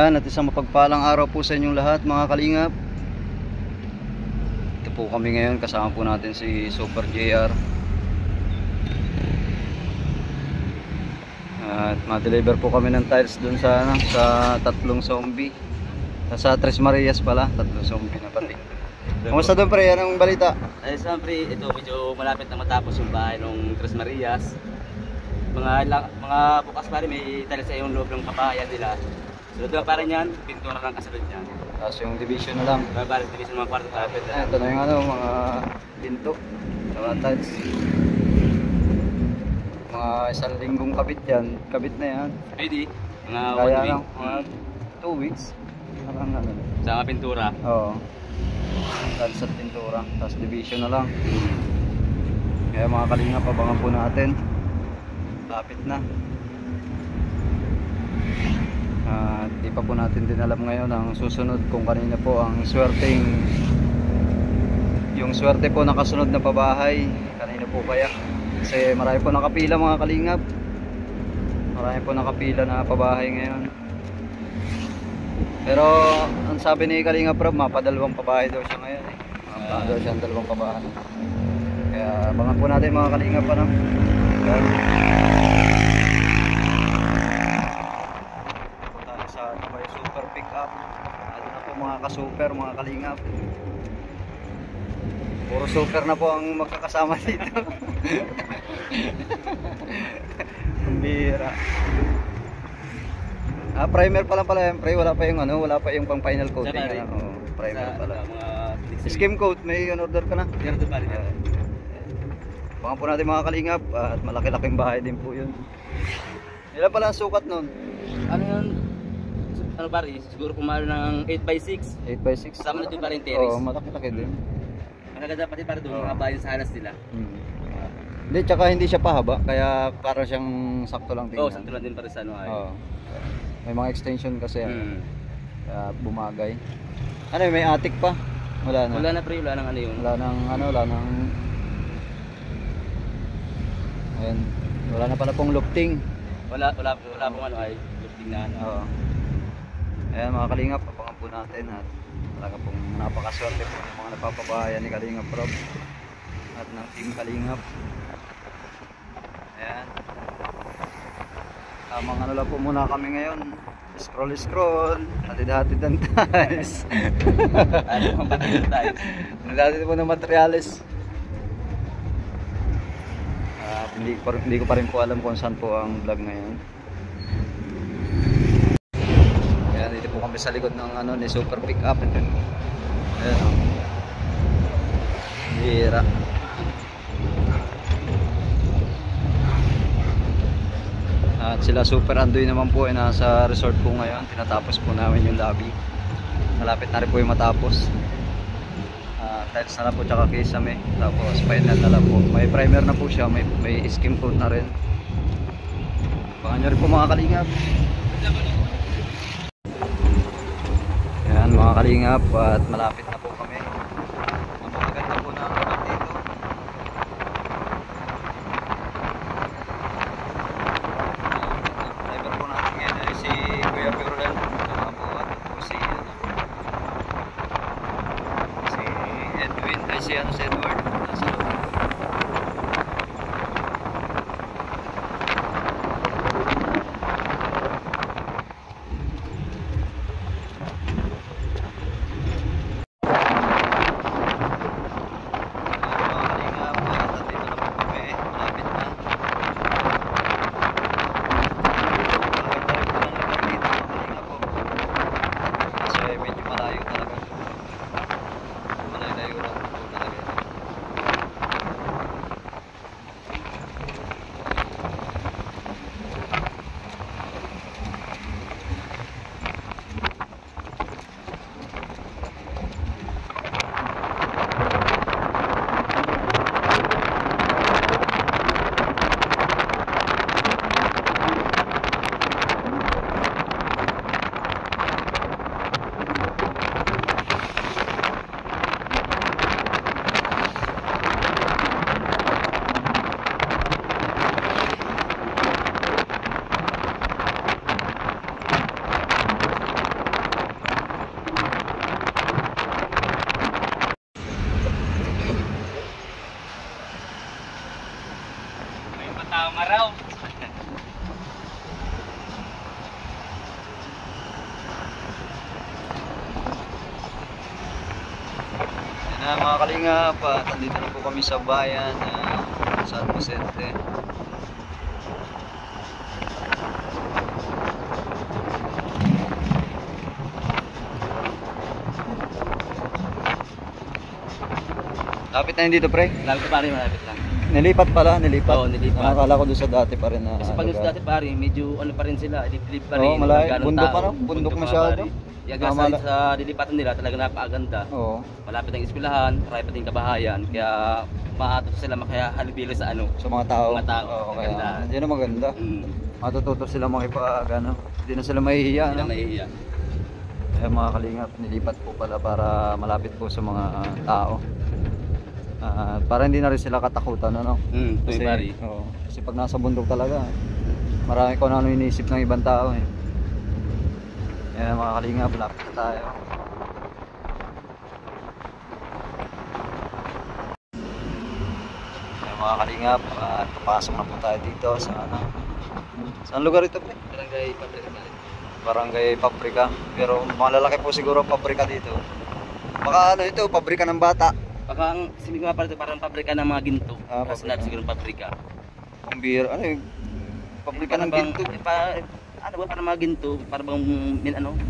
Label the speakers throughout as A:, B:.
A: Yan, at isang mapagpalang araw po sa inyong lahat mga kalingap. Ito po kami ngayon, kasama po natin si Super JR. At ma-deliver po kami ng tiles dun sa, sa tatlong zombie. Sa Tres Marias pala, tatlong zombie na pati. Kumusta doon pre? Anong balita?
B: Eh siyempre, ito medyo malapit na matapos yung bahay ng Tres Marias. Mga bukas pa rin may tiles sa yung loob ng kabahayan nila. So ito pa rin yan, pintura ng kasunod yan.
A: Tapos yung division na lang.
B: Parang division ng mga kwarto tapit.
A: Ito na yung ano, mga pinto, mga tiles. Mga isang linggong kabit yan. Kabit na yan.
B: Pwede, mga 1
A: Kaya
B: week.
A: lang, mga 2 weeks. Parang ano.
B: Sa mga pintura.
A: Oo. Tiles at pintura. Tapos division na lang. Kaya mga kalingap, abangan po natin. Lapit na. Di pa po natin din alam ngayon ang susunod kung kanina po ang swerteng, yung swerte po nakasunod na pabahay kanina po kaya, kasi marami po nakapila mga kalingap, marami po nakapila na pabahay ngayon. Pero ang sabi ni Kalingap Rob, mapadalawang pabahay daw siya ngayon eh. Daw siya ang dalawang pabahay, kaya abangan po natin mga kalingap ano. Super pick up. Ano na po mga ka-super, mga kalingap. Puro super na po ang magkakasama dito. Ang bira. Primer pa lang pala yan, pre. Wala pa yung ano, wala pa yung pang final coating. Oh, primer pa lang. Skim coat, may order ka na?
B: Order pa rin yan.
A: Baka po natin mga kalingap, at malaki-laking bahay din po yun. Ilan pala ang sukat nun?
B: Ano yun? Ano pare, siguro pumalo ng 8x6.
A: 8x6?
B: Kasama na din pa rin terrace.
A: Oo, malaki-laki din.
B: Magaganda pati para doon, mga bayan sa halas nila.
A: Hindi, tsaka hindi siya pahaba, kaya parang siyang sakto lang tingnan.
B: Oo, sakto lang din para sa ano ay.
A: Oo. May mga extension kasi kaya bumagay. Ano, may attic pa? Wala na.
B: Wala na pre, wala nang ano yun.
A: Wala nang ano, wala nang... Ayan, wala na pala pong lofting.
B: Wala pong ano ay lifting na ano.
A: Oo. Ayan mga kalingap, abangan po natin at talaga pong napakaswerte po ng mga napapabahayan ni Kalingap Rob at ng team Kalingap. Ayan. Tamang ano lang po muna kami ngayon. Scroll. Hatid-hatid ng tiles.
B: Ano ang batid ng tiles?
A: Hatid po ng materyales. Hindi ko pa rin po alam kung saan po ang vlog ngayon. Ayan, dito po kami sa likod ng ano ni Super Pickup. Ayan o. Hira. At sila Super Andoy naman po ay nasa resort po ngayon. Tinatapos po namin yung lobby. Malapit na rin po yung matapos. Tiles na lang po tsaka kisame. Tapos final na lang po. May primer na po siya. May skim coat na rin. Baka nyo rin po mga kalingap. Yan mga kalingap. At malapit na po kami. Maganda po na kami dito. Driver po natin ngayon ay si Kuya Pirulan. Tama po at po si Edwin ay si Edward nasa loob. Mga kalingap, nandito na po kami sa bayan San Vicente. Lapit na yun dito, pre.
B: Malapit pa rin, malapit lang.
A: Nilipat pala, nilipat.
B: Oo, nilipat.
A: Akala ko doon sa dati pa rin na
B: Kasi pag
A: lugar.
B: dati pare, medyo ano pa rin sila, liblib pa rin.
A: Oo, malayo.
B: Ganong
A: Bundok
B: tao.
A: pa, no? Bundok
B: pa,
A: masyado.
B: pare. Yung sa dilipatan nila talaga napakaganda.
A: Oo.
B: Malapit ang eskwelahan, marami pa din kabahayan, kaya maatos sila makahalubilo sa ano.
A: Sa mga tao.
B: Mga tao.
A: Oo, kaya
B: Maganda.
A: hindi na maganda. Matututo sila makipag, hindi na sila mahihiya.
B: Hindi na
A: No?
B: mahihiya.
A: Kaya mga kalingap, nilipat po pala para malapit po sa mga tao. Para hindi na rin sila katakutan, ano?
B: Tuwing pare.
A: Oo, kasi pag nasa bundok talaga, marami ko na ano iniisip ng ibang tao eh. Kaya mga kalingap, lapit na tayo. Kaya mga kalingap, papasok na po tayo dito sa ano. Saan lugar ito, pre?
B: Barangay Pabrika pare.
A: Barangay Pabrika. Pero malalaki po siguro ang pabrika dito. Baka ano ito, pabrika ng bata.
B: Baka ang sabi ko nga pala ito, parang pabrika ng mga ginto. Para
A: Pabrika.
B: sinabi siguro pabrika.
A: Ang beer, ano yung pabrika ng
B: Parang
A: ginto?
B: ano ba, parang mga ginto, parang bang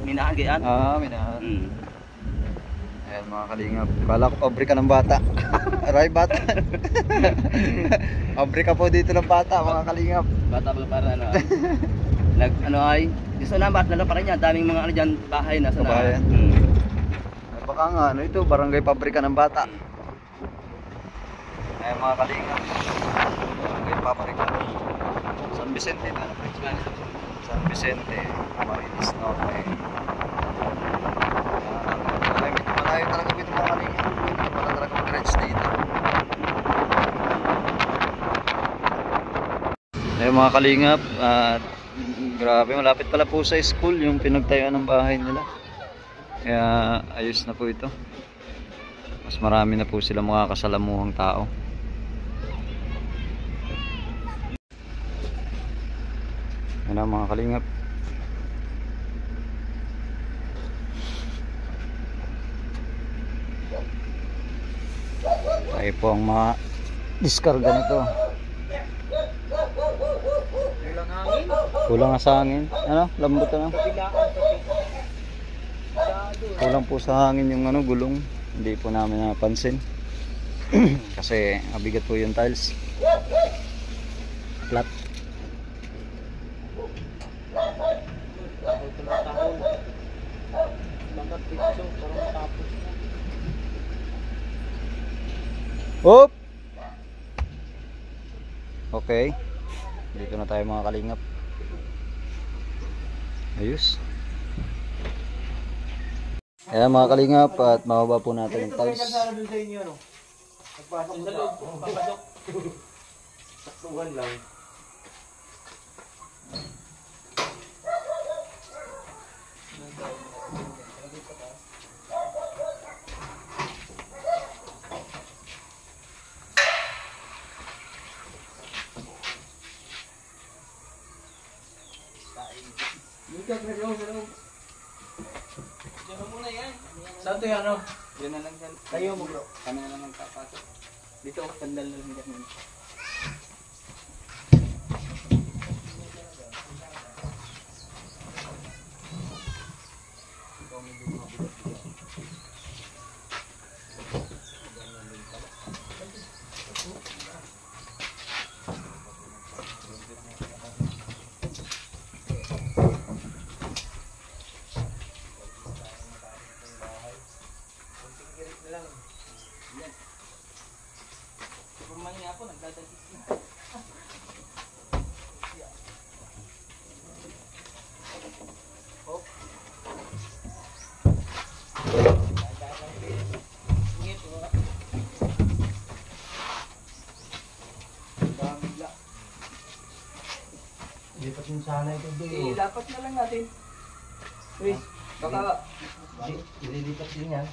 B: minahan gayaan.
A: Minahan.
B: Mm.
A: Ayan mga kalingap. Kala ko pabrika ng bata. Aray bata. Pabrika po dito ng bata mga kalingap.
B: Bata ba para ano? Ano ay, gusto na ba, lalo pa rin yan, daming mga ano dyan, bahay na sa
A: Kabahayan. Baka nga ano ito, barangay pabrika ng bata. Ayan mga kalingap. Barangay pabrika. San Vicente ito. San Vicente, Marilis Norte. Malayo talaga dito mga kalingap. Hindi pala talaga mag-rents dito. Ayan mga kalingap. Grabe, malapit pala po sa school yung pinagtayuan ng bahay nila. Kaya ayos na po ito. Mas marami na po sila mga kasalamuhang tao. Yan ang mga kalingap. Tayo po ang mga diskarga nito. Kulang sa hangin. Ano? Lambot na. Kulang po sa hangin yung ano, gulong. Hindi po namin napansin. Kasi mabigat po yung tiles. Flat. Hop! Okay. Dito na tayo mga kalingap. Ayos. Kaya mga kalingap, at mababa po natin yung tiles.
B: Nagpasok sa loob, papasok. Saktuhan lang.
C: Saan to yan, no?
B: Yun na lang dyan.
C: Tayo mo, bro.
B: Kami na lang magpapasok. Dito ako sandal na lang dyan. Kumanya ako, nagdadagis na.
C: Lipat yung sana ito doon.
B: Ilapat na lang natin. Uy, baka
C: Ililipat din yan.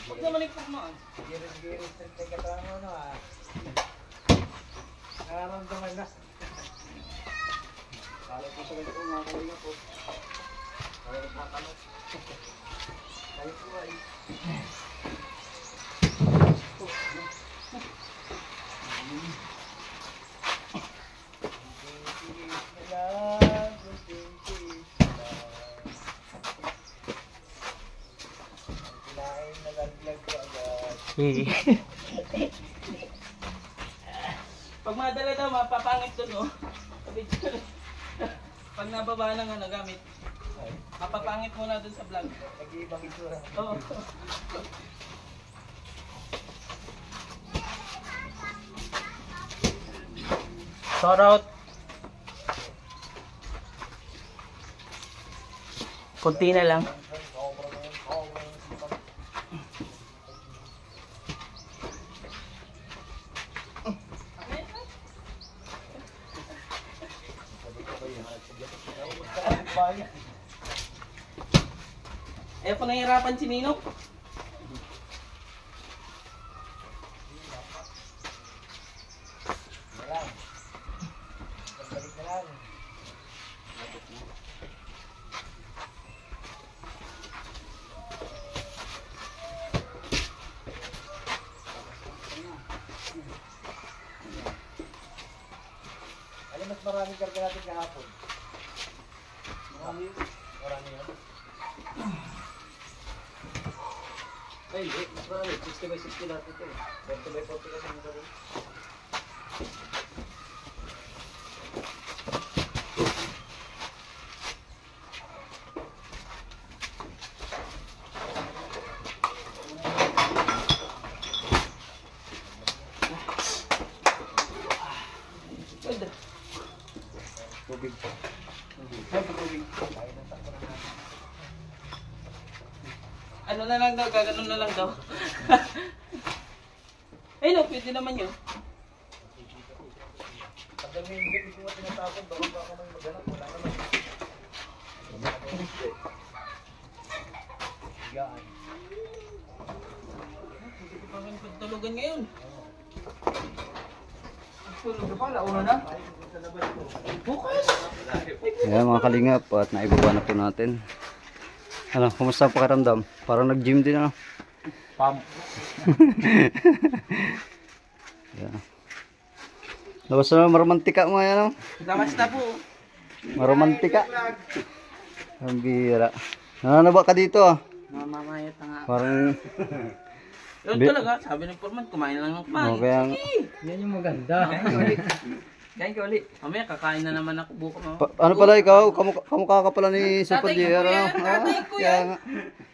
B: Huwag naman ikot mo.
C: Giris-giris ng teka-tama ano ah. Nararamdaman na. Kala po sa ganito mga kalinga po. Kaya nagpakalot. Kaya po ay.
B: Pag madala daw, mapapangit doon, oh. Pag nababa na nga nagamit, mapapangit muna doon sa vlog.
C: Nag-iibang itsura.
B: Oo. Shout out. Kunti na lang. Ayaw ko nahihirapan si Nino.
C: Balik na lang. Ano mas maraming karga natin kahapon? Marami yun. Ay, mas marami. 60 by 60 natin ito. 40 by 40 kasi nito rin. Tubig.
B: Ano na lang daw, gaganon na lang daw. Ay no, pwede naman yun.
C: Pag may hindi ko tinatapon, baka may maghanap. Wala naman. Higaan.
B: Hindi ko pa rin pagtulugan ngayon.
C: Tulog na pala, una na.
B: Bukas!
A: Ayan mga kalingap, at naibaba na po natin. Ano, kumusta ang pakiramdam? Parang nag-gym din ano?
C: Pump.
A: Yeah. Labas na maromantika mo yan, ano?
B: Lamas na po.
A: Maromantika. Ang bira. Nananaba ka dito ah.
B: Mamamayat na nga.
A: Parang
B: Yun talaga, sabi ng foreman, kumain lang ng kumain.
A: Okay, ang-
C: Yan yung maganda.
B: Kain ka ulit. Mamaya kakain na naman ako buko mo.
A: ano pala ikaw? Kamukha ka pala ni Super
B: Tatay ko
A: JR,
B: po yan,
A: ano?
B: tatay ko
A: Kaya
B: yan.
A: nga.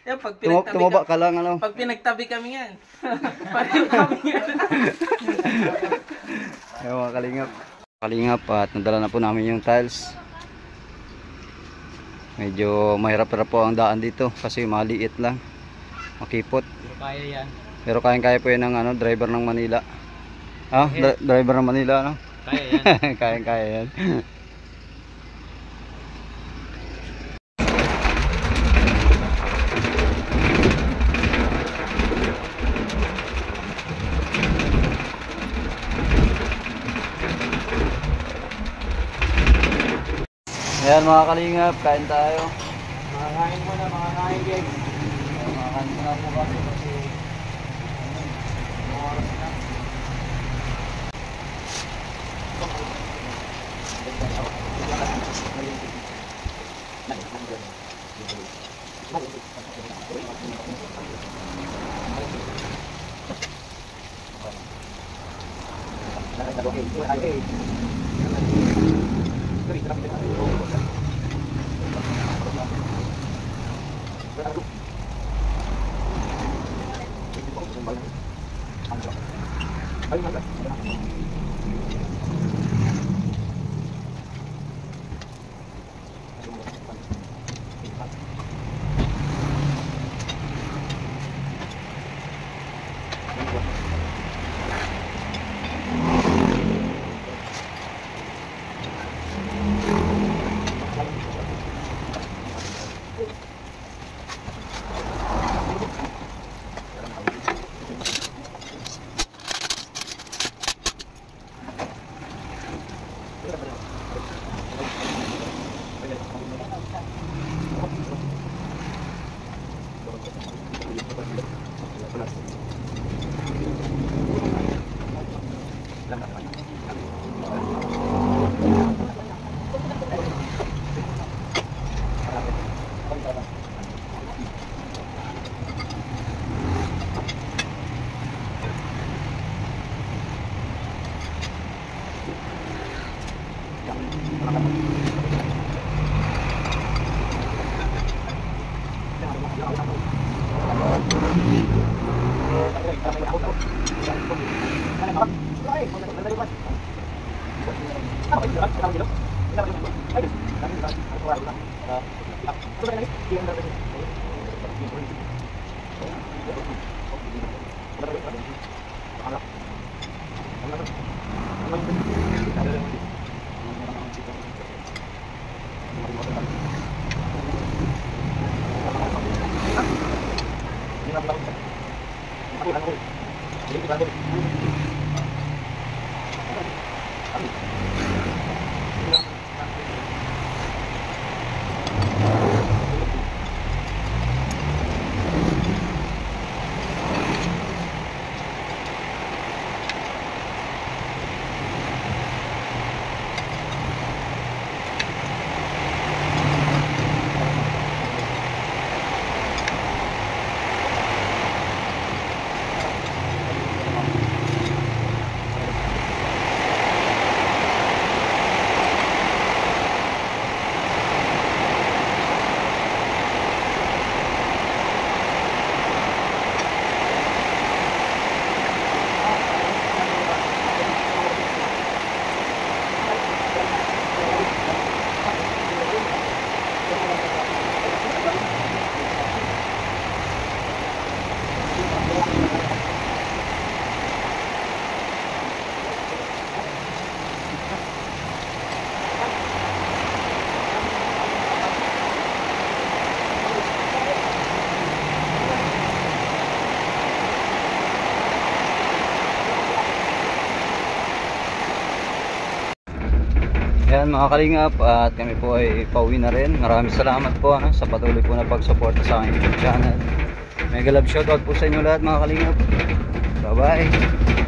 B: Yan, pag pinagtabi
A: Tumaba
B: ka,
A: ka lang, ano?
B: pag pinagtabi kami yan. Pareho kami yan.
A: Ayan mga kalingap. Kalingap at nadala na po namin yung tiles. Medyo mahirap-hirap po ang daan dito kasi maliit lang. Makipot.
B: Pero kaya yan.
A: Pero kayang-kaya po yan ng ano, driver ng Manila. Ah, driver ng Manila, no?
B: Kaya yan.
A: Kaya yan. Ayan mga kalingap, kain tayo.
C: Makakain muna, makakain guys.
A: Makakain muna po kasi oras na. Ayan mga kalingap, at kami po ay pauwi na rin. Maraming salamat po sa patuloy po na pagsuporta sa aking YouTube channel. Mega love shoutout po sa inyo lahat mga kalingap. Bye bye.